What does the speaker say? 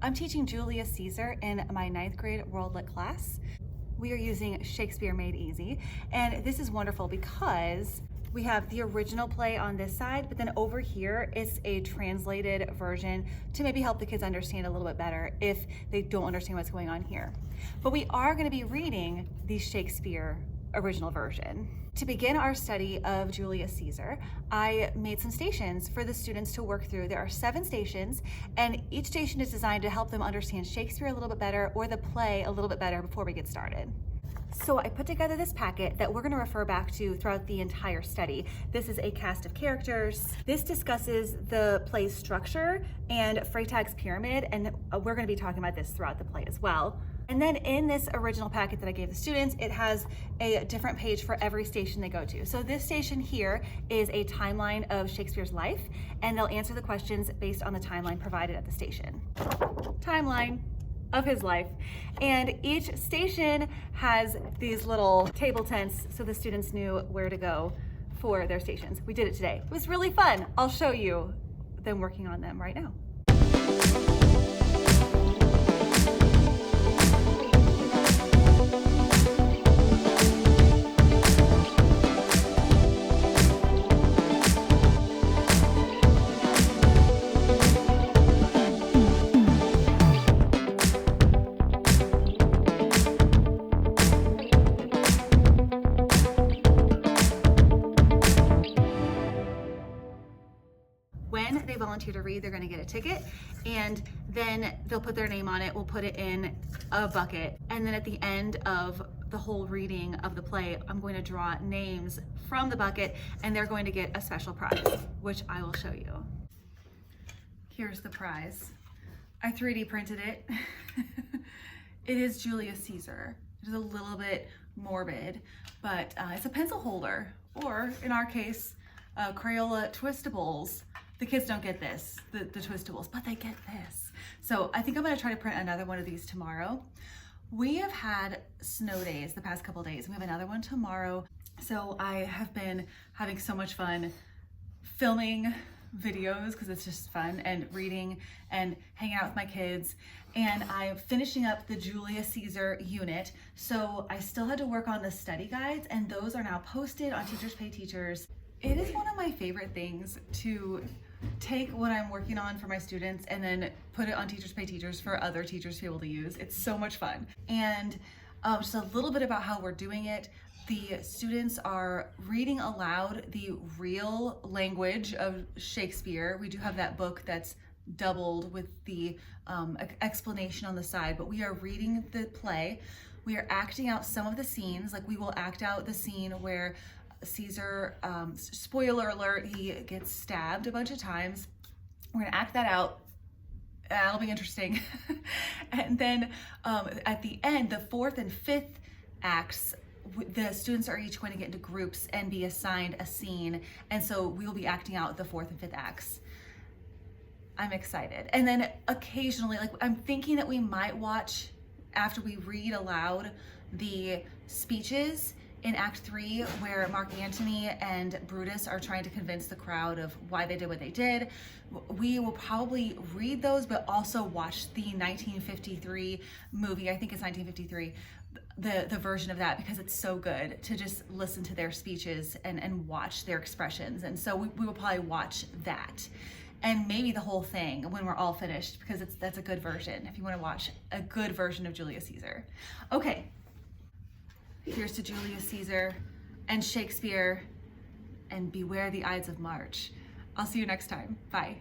I'm teaching Julius Caesar in my 9th grade World Lit class. We are using Shakespeare Made Easy, and this is wonderful because we have the original play on this side, but then over here it's a translated version to maybe help the kids understand a little bit better if they don't understand what's going on here. But we are going to be reading the Shakespeare original version. To begin our study of Julius Caesar, I made some stations for the students to work through. There are 7 stations, and each station is designed to help them understand Shakespeare a little bit better or the play a little bit better before we get started. So I put together this packet that we're going to refer back to throughout the entire study. This is a cast of characters. This discusses the play's structure and Freytag's pyramid, and we're going to be talking about this throughout the play as well. And then in this original packet that I gave the students, it has a different page for every station they go to. So this station here is a timeline of Shakespeare's life, and they'll answer the questions based on the timeline provided at the station. Timeline of his life. And each station has these little table tents so the students knew where to go for their stations. We did it today. It was really fun. I'll show you them working on them right now. When they volunteer to read, they're going to get a ticket, and then they'll put their name on it. We'll put it in a bucket, and then at the end of the whole reading of the play, I'm going to draw names from the bucket, and they're going to get a special prize, which I will show you. Here's the prize. I 3D printed it. It is Julius Caesar. It is a little bit morbid, but it's a pencil holder, or in our case, Crayola Twistables. The kids don't get this, the Twistables, but they get this. So I think I'm gonna try to print another one of these tomorrow. We have had snow days the past couple days, and we have another one tomorrow. So I have been having so much fun filming videos because it's just fun, and reading and hanging out with my kids. And I'm finishing up the Julius Caesar unit. So I still had to work on the study guides, and those are now posted on Teachers Pay Teachers. It is one of my favorite things to take what I'm working on for my students and then put it on Teachers Pay Teachers for other teachers to be able to use. It's so much fun. And just a little bit about how we're doing it. The students are reading aloud the real language of Shakespeare. We do have that book that's doubled with the explanation on the side, but we are reading the play. We are acting out some of the scenes, like we will act out the scene where Caesar, spoiler alert, he gets stabbed a bunch of times. We're gonna act that out. That'll be interesting. And then at the end, the 4th and 5th acts, the students are each going to get into groups and be assigned a scene. And so we will be acting out the 4th and 5th acts. I'm excited. And then occasionally, like I'm thinking that we might watch, after we read aloud, the speeches in Act 3, where Mark Antony and Brutus are trying to convince the crowd of why they did what they did. We will probably read those, but also watch the 1953 movie. I think it's 1953, the version of that, because it's so good to just listen to their speeches and watch their expressions. And so we will probably watch that. And maybe the whole thing when we're all finished, because that's a good version if you want to watch a good version of Julius Caesar. Okay. Here's to Julius Caesar and Shakespeare, and beware the Ides of March. I'll see you next time. Bye.